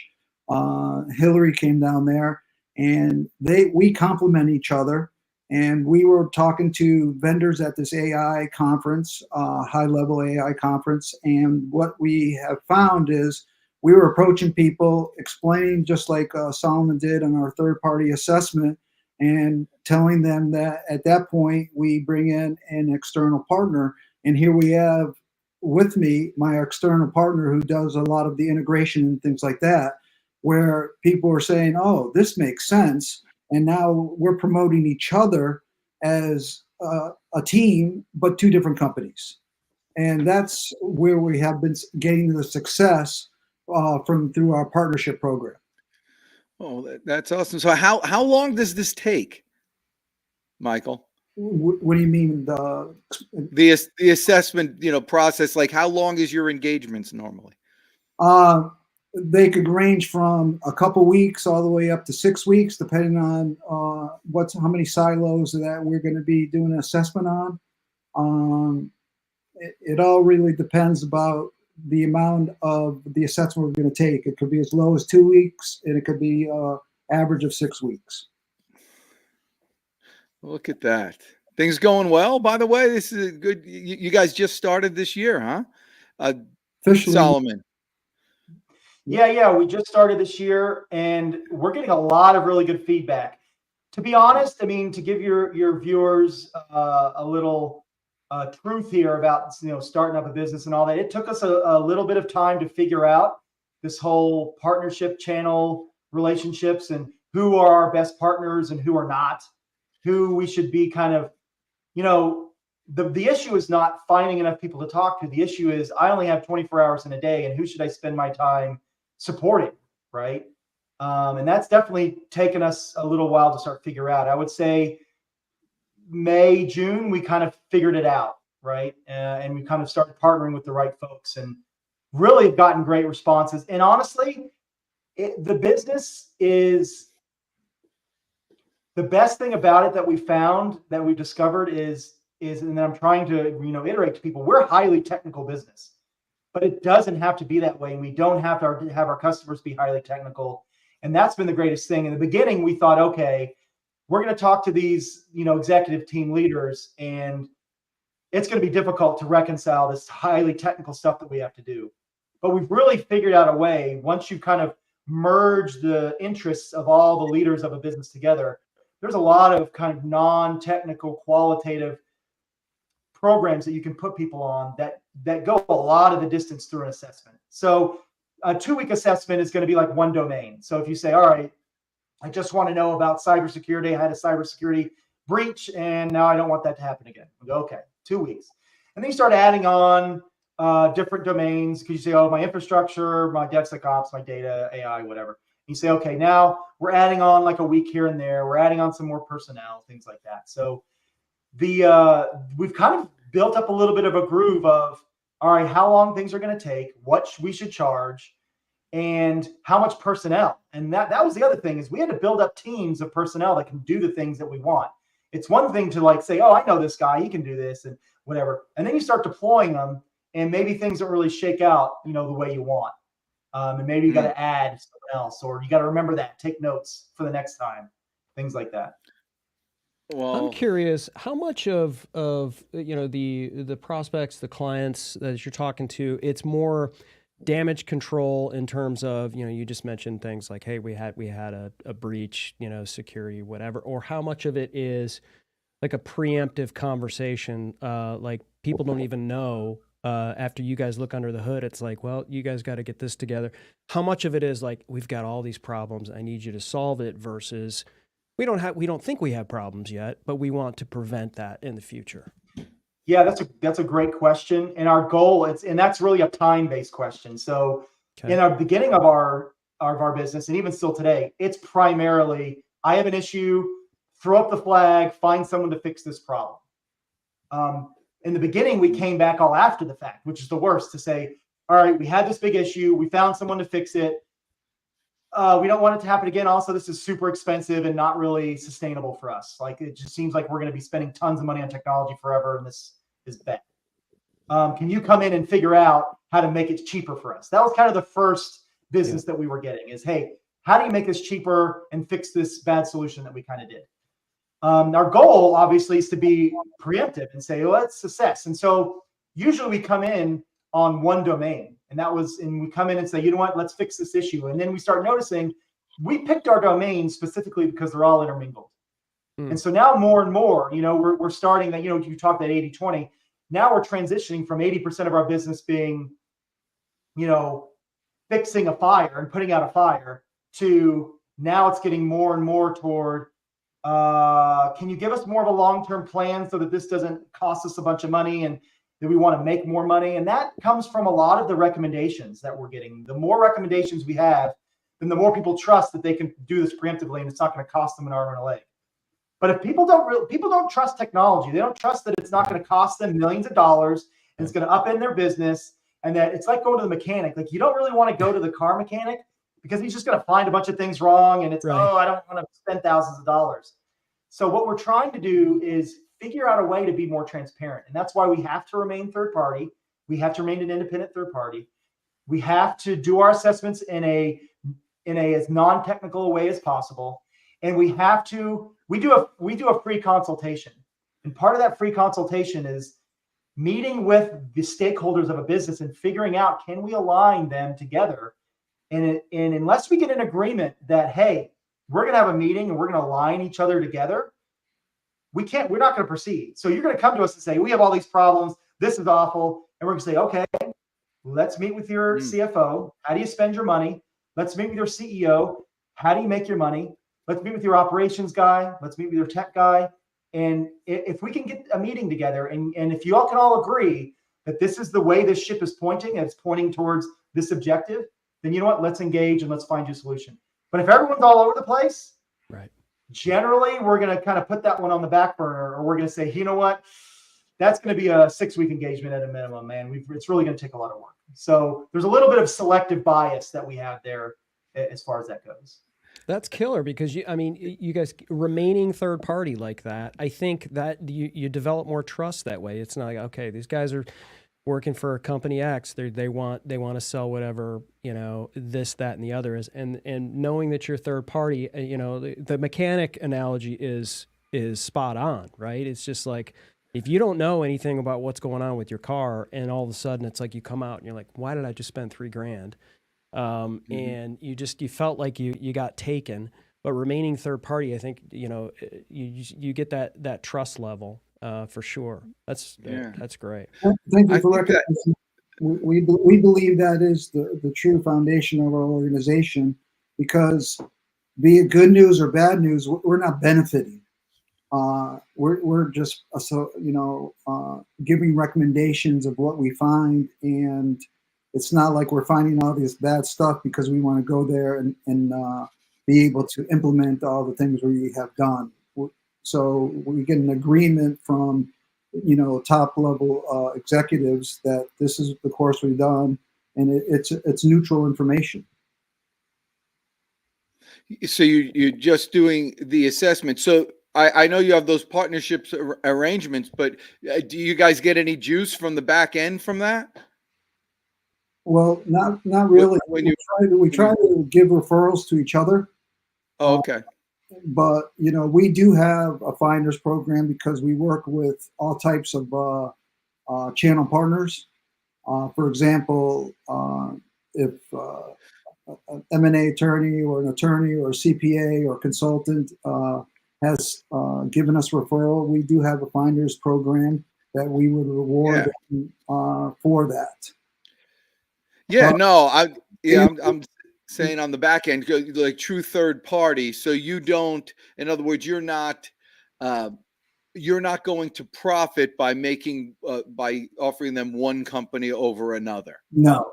Hillary came down there, and we complement each other. And we were talking to vendors at this AI conference, high-level AI conference. And what we have found is we were approaching people, explaining just like Solomon did on our third-party assessment, and telling them that at that point we bring in an external partner. And here we have with me my external partner who does a lot of the integration and things like that, where people are saying, oh, this makes sense. And now we're promoting each other as a team, but two different companies. And that's where we have been gaining the success through our partnership program. Oh, that's awesome. So how long does this take, Michael? What do you mean? The assessment, process, like how long is your engagements normally? They could range from a couple weeks all the way up to 6 weeks, depending on how many silos that we're going to be doing an assessment on. It all really depends about the amount of the assessment we're going to take. It could be as low as 2 weeks, and it could be average of 6 weeks. Look at that. Things going well, by the way. This is good. You guys just started this year, huh? Officially, Solomon. Yeah, we just started this year, and we're getting a lot of really good feedback. To be honest, I mean, to give your viewers a little truth here about starting up a business and all that, it took us a little bit of time to figure out this whole partnership channel relationships and who are our best partners and who are not, who we should be kind of, the issue is not finding enough people to talk to. The issue is I only have 24 hours in a day, and who should I spend my time supporting, right? And that's definitely taken us a little while to start figure out. I would say May, June, we kind of figured it out, right? And we kind of started partnering with the right folks and really have gotten great responses. And honestly, the business is the best thing about it that we found, that we discovered is, and I'm trying to, iterate to people, we're a highly technical business, but it doesn't have to be that way. And we don't have to have our customers be highly technical. And that's been the greatest thing. In the beginning, we thought, okay, we're going to talk to these, executive team leaders, and it's going to be difficult to reconcile this highly technical stuff that we have to do. But we've really figured out a way, once you kind of merge the interests of all the leaders of a business together, there's a lot of kind of non-technical, qualitative programs that you can put people on that go a lot of the distance through an assessment. So a 2-week assessment is going to be like one domain. So if you say, all right, I just want to know about cybersecurity. I had a cybersecurity breach, and now I don't want that to happen again. We go, okay, 2 weeks. And then you start adding on different domains, because you say, oh, my infrastructure, my DevSecOps, my data, AI, whatever. And you say, okay, now we're adding on like a week here and there. We're adding on some more personnel, things like that. So we've kind of built up a little bit of a groove of, all right, how long things are going to take, what we should charge, and how much personnel. And that was the other thing, is we had to build up teams of personnel that can do the things that we want. It's one thing to like say, oh, I know this guy, he can do this and whatever. And then you start deploying them, and maybe things don't really shake out, the way you want. And maybe you got to add someone else, or you got to remember that, take notes for the next time, things like that. Well, I'm curious, how much of the prospects, the clients that you're talking to, it's more damage control in terms of, you just mentioned things like, hey, we had a breach, security, whatever, or how much of it is like a preemptive conversation, like people don't even know after you guys look under the hood, it's like, well, you guys got to get this together. How much of it is like, we've got all these problems, I need you to solve it, versus We don't think we have problems yet, but we want to prevent that in the future. Yeah, that's a great question. And our goal and that's really a time-based question. So in our beginning of our business, and even still today, it's primarily, I have an issue, throw up the flag, find someone to fix this problem. In the beginning, we came back all after the fact, which is the worst, to say, all right, we had this big issue, we found someone to fix it. We don't want it to happen again. Also, this is super expensive and not really sustainable for us. Like, it just seems like we're going to be spending tons of money on technology forever, and this is bad. Can you come in and figure out how to make it cheaper for us? That was kind of the first business that we were getting is, hey, how do you make this cheaper and fix this bad solution that we kind of did? Our goal, obviously, is to be preemptive and say, let's assess. And so usually we come in on one domain, and we come in and say, you know what, let's fix this issue. And then we start noticing we picked our domain specifically because they're all intermingled. And so now more and more, we're starting that, you talked that 80-20. Now we're transitioning from 80% of our business being, fixing a fire and putting out a fire to now it's getting more and more toward, can you give us more of a long-term plan so that this doesn't cost us a bunch of money and that we want to make more money? And that comes from a lot of the recommendations that we're getting. The more recommendations we have, then the more people trust that they can do this preemptively and it's not going to cost them an arm and a leg. But if people don't trust technology, they don't trust that it's not going to cost them millions of dollars and it's going to upend their business, and that it's like going to the mechanic. Like, you don't really want to go to the car mechanic because he's just going to find a bunch of things wrong, and it's, I don't want to spend thousands of dollars. So what we're trying to do is figure out a way to be more transparent. And that's why we have to remain third party. We have to remain an independent third party. We have to do our assessments in a as non-technical a way as possible. And we do a free consultation. And part of that free consultation is meeting with the stakeholders of a business and figuring out, can we align them together? And unless we get an agreement that, hey, we're going to have a meeting and we're going to align each other together, we're not going to proceed. So you're going to come to us and say, we have all these problems, this is awful. And we're going to say, okay, let's meet with your CFO. How do you spend your money? Let's meet with your CEO. How do you make your money? Let's meet with your operations guy. Let's meet with your tech guy. And if we can get a meeting together, and if you all can all agree that this is the way this ship is pointing, and it's pointing towards this objective, then you know what? Let's engage and let's find you a solution. But if everyone's all over the place, right, generally we're going to kind of put that one on the back burner, or we're going to say, you know what? That's going to be a 6-week engagement at a minimum, man. It's really going to take a lot of work. So there's a little bit of selective bias that we have there as far as that goes. That's killer, because you guys remaining third party like that, I think that you develop more trust that way. It's not like, okay, these guys are working for company X. They want to sell whatever, this, that, and the other is, and knowing that you're third party, the mechanic analogy is spot on, right? It's just like, if you don't know anything about what's going on with your car, and all of a sudden it's like you come out and you're like, why did I just spend $3,000? And you felt like you got taken. But remaining third party, I think, you get that trust level for sure. That's great. Thank you for recognizing. We believe that is the true foundation of our organization, because be it good news or bad news, we're not benefiting. We're just giving recommendations of what we find, and it's not like we're finding all this bad stuff because we want to go there and be able to implement all the things we have done. So we get an agreement from, top level executives that this is the course we've done, and it's neutral information. So you're just doing the assessment. So I know you have those partnerships arrangements, but do you guys get any juice from the back end from that? Well, not really. We try to give referrals to each other. Oh, okay. But we do have a finders program because we work with all types of channel partners. For example, if an M&A attorney or an attorney or a CPA or consultant has given us referral, we do have a finders program that we would reward them, for that. Yeah, I'm saying on the back end, like true third party. So you don't, in other words, you're not going to profit by by offering them one company over another. No.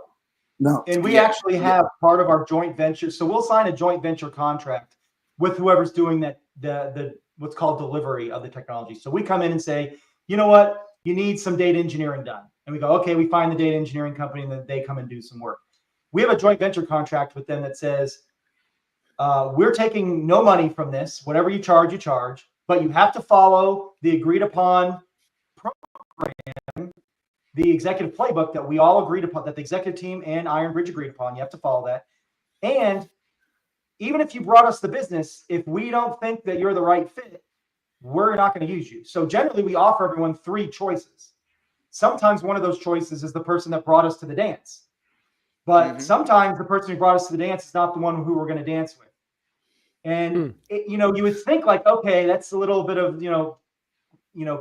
And we actually have part of our joint venture. So we'll sign a joint venture contract with whoever's doing the what's called delivery of the technology. So we come in and say, you know what, you need some data engineering done. And we go, okay, we find the data engineering company and then they come and do some work. We have a joint venture contract with them that says, we're taking no money from this. Whatever you charge, but you have to follow the agreed upon program, the executive playbook that we all agreed upon, that the executive team and IronBridge agreed upon. You have to follow that. And even if you brought us the business, if we don't think that you're the right fit, we're not going to use you. So generally, we offer everyone 3 choices. Sometimes one of those choices is the person that brought us to the dance. But sometimes the person who brought us to the dance is not the one who we're going to dance with. And, you would think like, okay, that's a little bit of,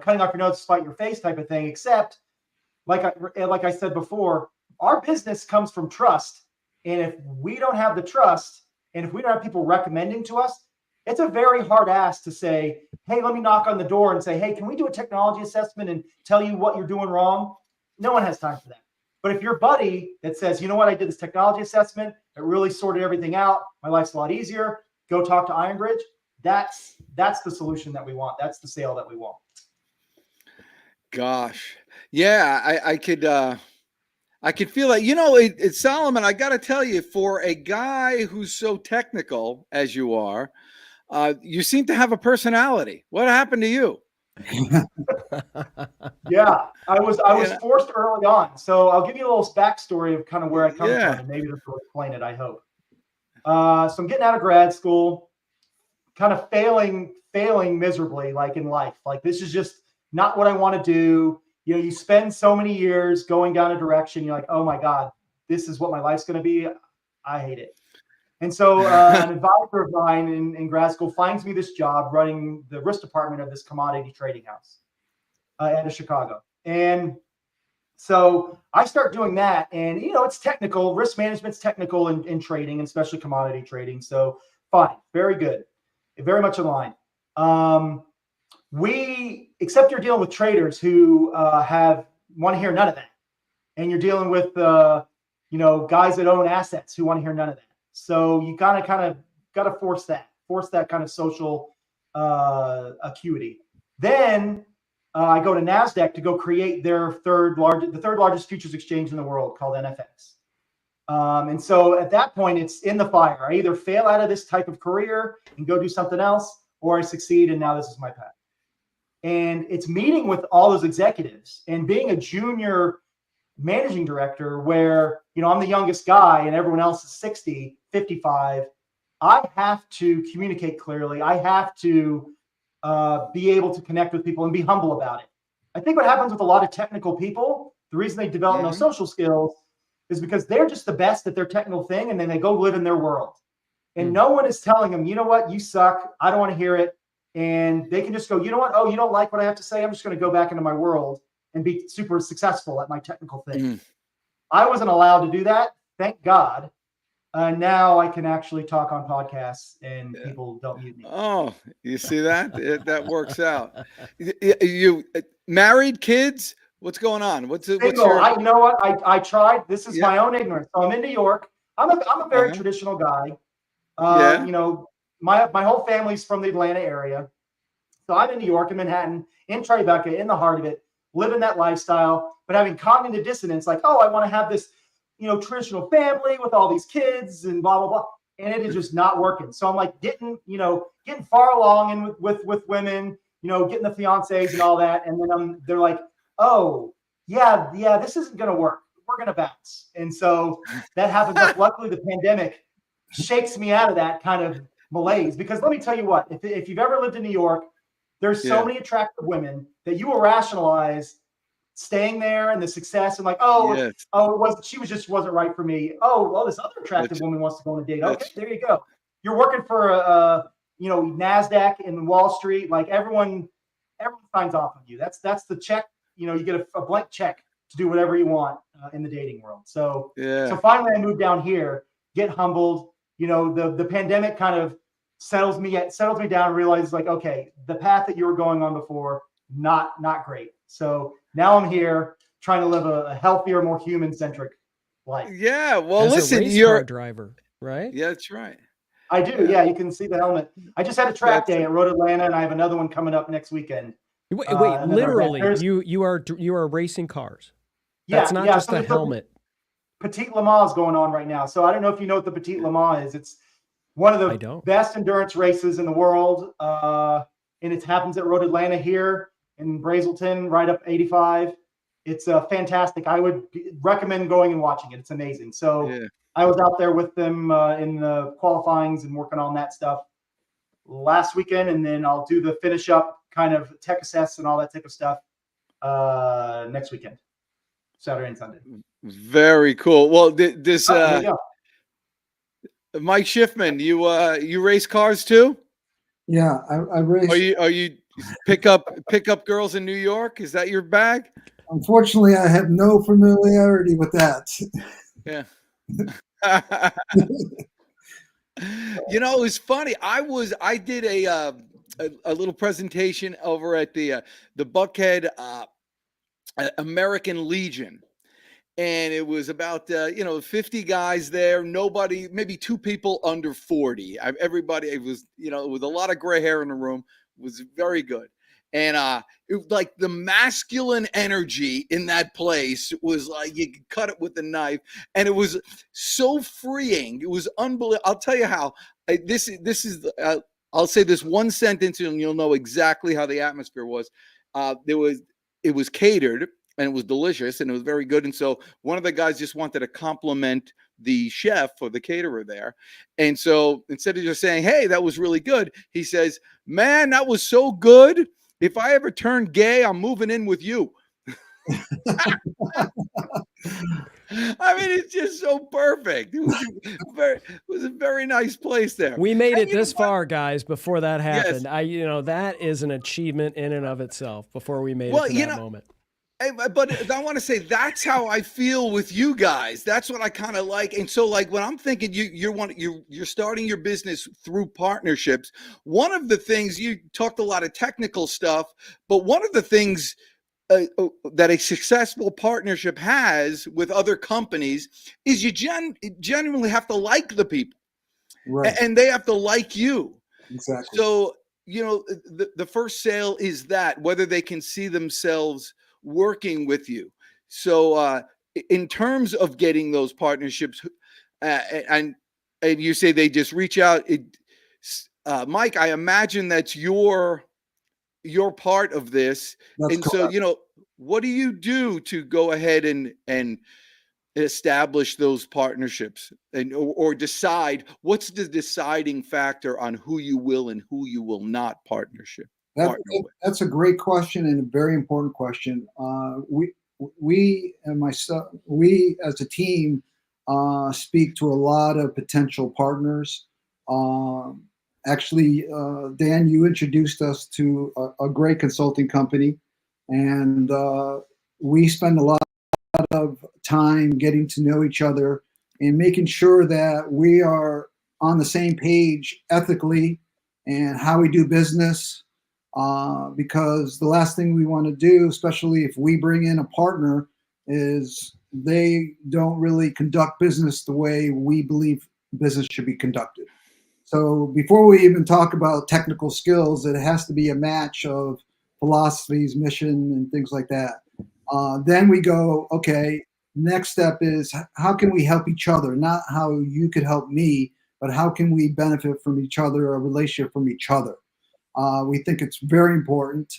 cutting off your nose to spite your face type of thing, except like I said before, our business comes from trust. And if we don't have the trust, and if we don't have people recommending to us, it's a very hard ask to say, hey, let me knock on the door and say, hey, can we do a technology assessment and tell you what you're doing wrong? No one has time for that. But if your buddy that says, you know what, I did this technology assessment, it really sorted everything out, my life's a lot easier, go talk to IronBridge, that's the solution that we want. That's the sale that we want. Gosh. Yeah, I could feel it. Solomon, I got to tell you, for a guy who's so technical as you are, you seem to have a personality. What happened to you? Yeah, I was forced early on. So I'll give you a little backstory of kind of where I come from, and maybe this will explain it, I hope. So I'm getting out of grad school, kind of failing miserably, like in life. Like, this is just not what I want to do. You spend so many years going down a direction. You're like, oh my God, this is what my life's going to be. I hate it. And so an advisor of mine in grad school finds me this job running the risk department of this commodity trading house out of Chicago. And so I start doing that. And, it's technical. Risk management's technical in trading, and especially commodity trading. So fine, very good. Very much in line. Except you're dealing with traders who want to hear none of that. And you're dealing with, guys that own assets who want to hear none of that. So you kind of got to force that kind of social acuity. Then I go to Nasdaq to go create the third largest futures exchange in the world, called NFX. And so at that point, it's in the fire. I either fail out of this type of career and go do something else, or I succeed, and now this is my path. And it's meeting with all those executives and being a junior managing director where, I'm the youngest guy and everyone else is 60, 55. I have to communicate clearly. I have to be able to connect with people and be humble about it. I think what happens with a lot of technical people, the reason they develop no social skills is because they're just the best at their technical thing, and then they go live in their world. And no one is telling them, you know what, you suck. I don't want to hear it. And they can just go, you know what? Oh, you don't like what I have to say? I'm just going to go back into my world and be super successful at my technical thing. I wasn't allowed to do that. Thank God. Now I can actually talk on podcasts and people don't mute me. Oh, you see that? That works out. You married, kids? What's going on? What's you know what? I tried. This is my own ignorance. So I'm in New York. I'm a very traditional guy. My whole family's from the Atlanta area. So I'm in New York, in Manhattan, in Tribeca, in the heart of it, living that lifestyle, but having cognitive dissonance, like, oh, I want to have this, traditional family with all these kids and blah, blah, blah. And it is just not working. So I'm like getting far along and with women, getting the fiancés and all that. And then they're like, oh, yeah, this isn't going to work. We're going to bounce. And so that happens. But luckily, the pandemic shakes me out of that kind of malaise, because let me tell you what, if you've ever lived in New York, there's so many attractive women that you will rationalize staying there and the success and like, she just wasn't right for me. Oh, well, this other attractive woman wants to go on a date. Okay, there you go. You're working for Nasdaq and Wall Street. Like everyone signs off on you. That's the check. You get a blank check to do whatever you want in the dating world. So finally I moved down here. get humbled. The pandemic kind of settles me down and realizes like, okay, the path that you were going on before, not great. So now I'm here trying to live a healthier, more human-centric life. Yeah. Well, As listen, a race you're car driver, right? Yeah, that's right. I do. Yeah, you can see the helmet. I just had a track That's day at Road Atlanta, and I have another one coming up next weekend. Wait, Another literally, event. you are racing cars. Yeah, That's not yeah, just so a there's the helmet. Petit Le Mans going on right now. So I don't know if you know what the Petit Le Mans is. It's one of I the don't. best endurance races in the world. And it happens at Road Atlanta here in Brazelton, right up 85. It's fantastic. I would recommend going and watching it. It's amazing. So Yeah. I was out there with them in the qualifyings and working on that stuff last weekend. And then I'll do the finish up kind of tech assess and all that type of stuff next weekend, Saturday and Sunday. Very cool. Well, this There you go. Mike Shiffman, you race cars too? Yeah, I raced. Are you pick up girls in New York? Is that your bag? Unfortunately, I have no familiarity with that. Yeah. It was funny. I did a little presentation over at the Buckhead American Legion. And it was about 50 guys there, nobody, maybe 2 people under 40. Everybody, it was a lot of gray hair in the room. It was very good. And it was like the masculine energy in that place was like you could cut it with a knife, and it was so freeing. It was unbelievable. I'll tell you how. This is. I'll say this one sentence, and you'll know exactly how the atmosphere was. It was catered, and it was delicious, and it was very good. And so one of the guys just wanted to compliment the chef or the caterer there. And so instead of just saying, "Hey, that was really good," he says, "Man, that was so good. If I ever turn gay, I'm moving in with you." I mean, it's just so perfect. It was a very nice place there. We made And it this far, guys, before that happened. Yes. That is an achievement in and of itself before we made Well, it to that moment. But I want to say that's how I feel with you guys. That's what I kind of like. And so, like, when I'm thinking you're starting your business through partnerships, one of the things you talked a lot of technical stuff, but one of the things that a successful partnership has with other companies is you genuinely have to like the people, Right. and they have to like you. Exactly. So the first sale is that whether they can see themselves working with you. So in terms of getting those partnerships, and you say they just reach out, Mike, I imagine that's your part of this. That's And correct. so what do you do to go ahead and establish those partnerships, and or decide what's the deciding factor on who you will and who you will not partner with? That's a great question and a very important question. We as a team speak to a lot of potential partners. Actually, Dan, you introduced us to a great consulting company, and we spend a lot of time getting to know each other and making sure that we are on the same page ethically and how we do business. Because the last thing we want to do, especially if we bring in a partner, is they don't really conduct business the way we believe business should be conducted. So before we even talk about technical skills, it has to be a match of philosophies, mission, and things like that. Then we go, okay, next step is how can we help each other? Not how you could help me, but how can we benefit from each other, a relationship from each other? We think it's very important.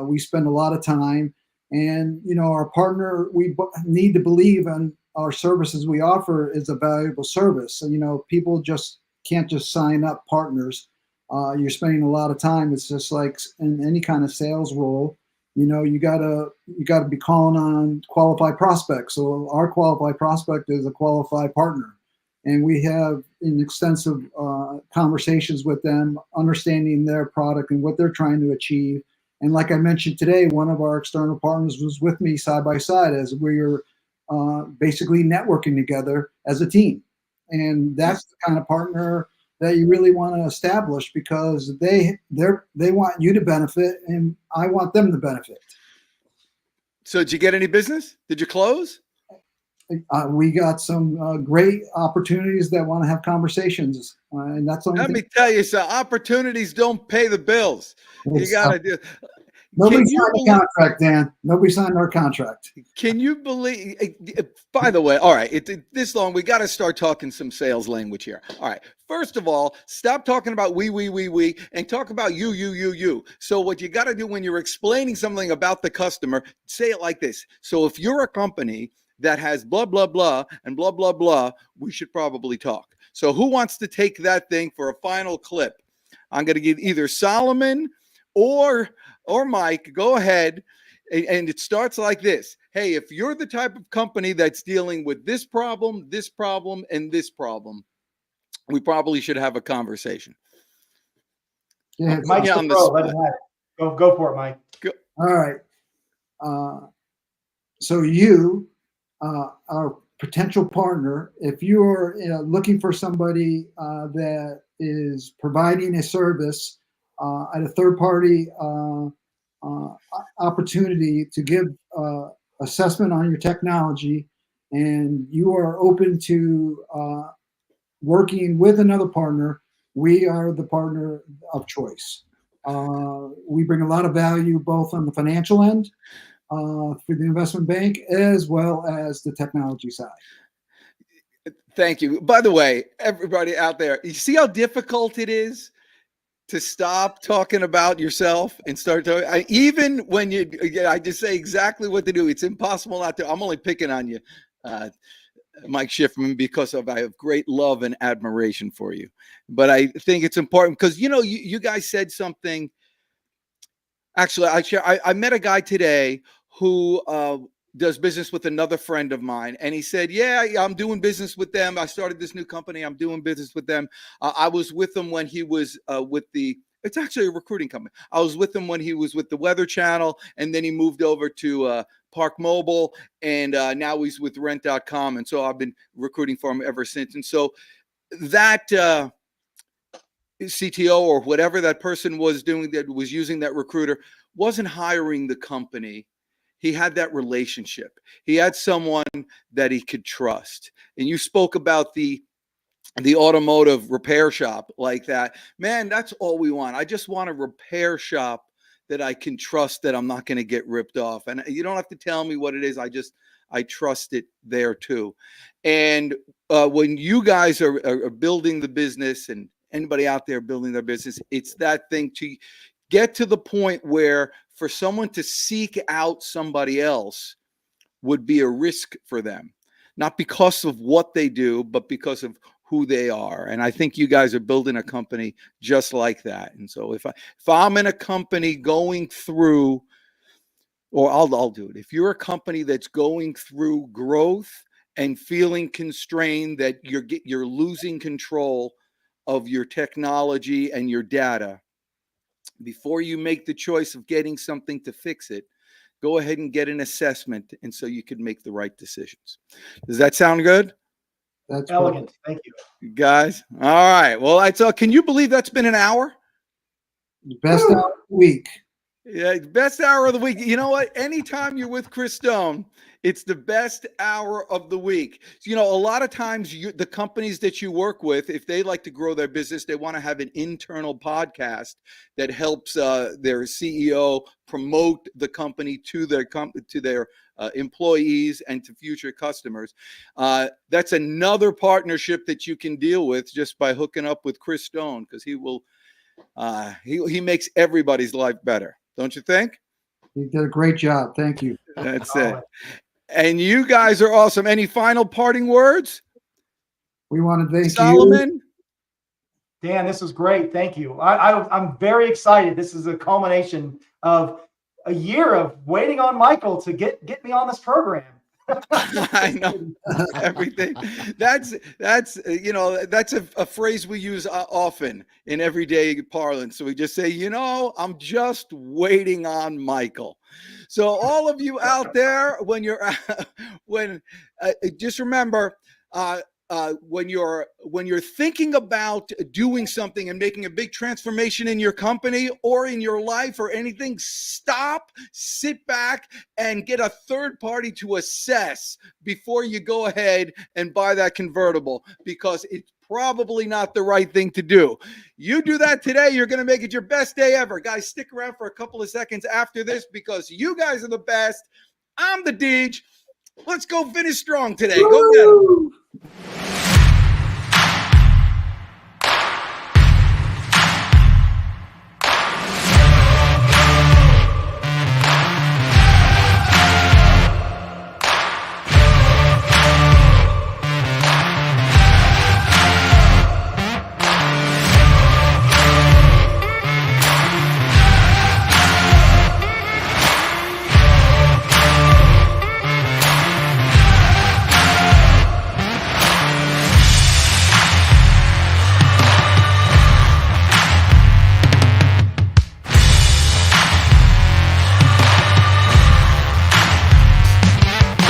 We spend a lot of time, and our partner, we need to believe in our services we offer is a valuable service. So, people just can't just sign up partners. You're spending a lot of time. It's just like in any kind of sales role. You gotta be calling on qualified prospects. So our qualified prospect is a qualified partner. And we have extensive conversations with them, understanding their product and what they're trying to achieve. And like I mentioned today, one of our external partners was with me side by side as we were basically networking together as a team. and that's the kind of partner that you really want to establish, because they want you to benefit, and I want them to benefit. So did you get any business? Did you close? We got some great opportunities that want to have conversations, and that's the only Let thing. me tell you, so opportunities don't pay the bills. You got to do. Nobody signed the contract, Dan. Nobody signed our contract. Can you believe? By the way, all right, this long, we got to start talking some sales language here. All right, first of all, stop talking about we, and talk about you. So what you got to do when you're explaining something about the customer, say it like this. So if you're a company that has blah, blah, blah, and blah, blah, blah, we should probably talk. So who wants to take that thing for a final clip? I'm going to give either Solomon or Mike. Go ahead. And it starts like this. Hey, if you're the type of company that's dealing with this problem, and this problem, we probably should have a conversation. Yeah, Mike's the pro. Let him have it. Go for it, Mike. Go. All right. So you, our potential partner, if you're looking for somebody that is providing a service at a third party opportunity to give assessment on your technology, and you are open to working with another partner, we are the partner of choice. We bring a lot of value both on the financial end for the investment bank as well as the technology side. Thank you. By the way, everybody out there, you see how difficult it is to stop talking about yourself and start talking. Even when I just say exactly what to do. It's impossible not to. I'm only picking on you, Mike Shiffman, because I have great love and admiration for you. But I think it's important because, you guys said something. Actually, I met a guy today who does business with another friend of mine. And he said, yeah, I'm doing business with them. I started this new company. I'm doing business with them. I was with him when he was it's actually a recruiting company. I was with him when he was with the Weather Channel, and then he moved over to Park Mobile, and now he's with rent.com. And so I've been recruiting for him ever since. And so that CTO or whatever that person was doing that was using that recruiter wasn't hiring the company. He had that relationship. He had someone that he could trust. And you spoke about the automotive repair shop like that. Man, that's all we want. I just want a repair shop that I can trust, that I'm not going to get ripped off. And you don't have to tell me what it is. I trust it there too. And when you guys are building the business, and anybody out there building their business, it's that thing to get to the point where for someone to seek out somebody else would be a risk for them, not because of what they do, but because of who they are. And I think you guys are building a company just like that. And so if I'm in a company going through, or I'll do it. If you're a company that's going through growth and feeling constrained that you're losing control of your technology and your data, before you make the choice of getting something to fix it, go ahead and get an assessment, and so you can make the right decisions. Does that sound good? That's elegant. Thank you, guys. All right. Well, that's all. Can you believe that's been an hour? Best hour of the week. Yeah, best hour of the week. You know what? Anytime you're with Chris Stone, it's the best hour of the week. A lot of times the companies that you work with, if they like to grow their business, they want to have an internal podcast that helps their CEO promote the company to their employees and to future customers. That's another partnership that you can deal with just by hooking up with Chris Stone, because he will he makes everybody's life better. Don't you think? You did a great job. Thank you. That's it. And you guys are awesome. Any final parting words? We want to thank Solomon? you. Dan, this was great. Thank you. I'm very excited. This is a culmination of a year of waiting on Michael to get me on this program. I know everything. That's a phrase we use often in everyday parlance. So we just say, I'm just waiting on Michael. So all of you out there, just remember, when you're thinking about doing something and making a big transformation in your company or in your life or anything, stop, sit back, and get a third party to assess before you go ahead and buy that convertible, because it's probably not the right thing to do. You do that today, you're going to make it your best day ever. Guys, stick around for a couple of seconds after this, because you guys are the best. I'm the Deej. Let's go finish strong today. Go get 'em.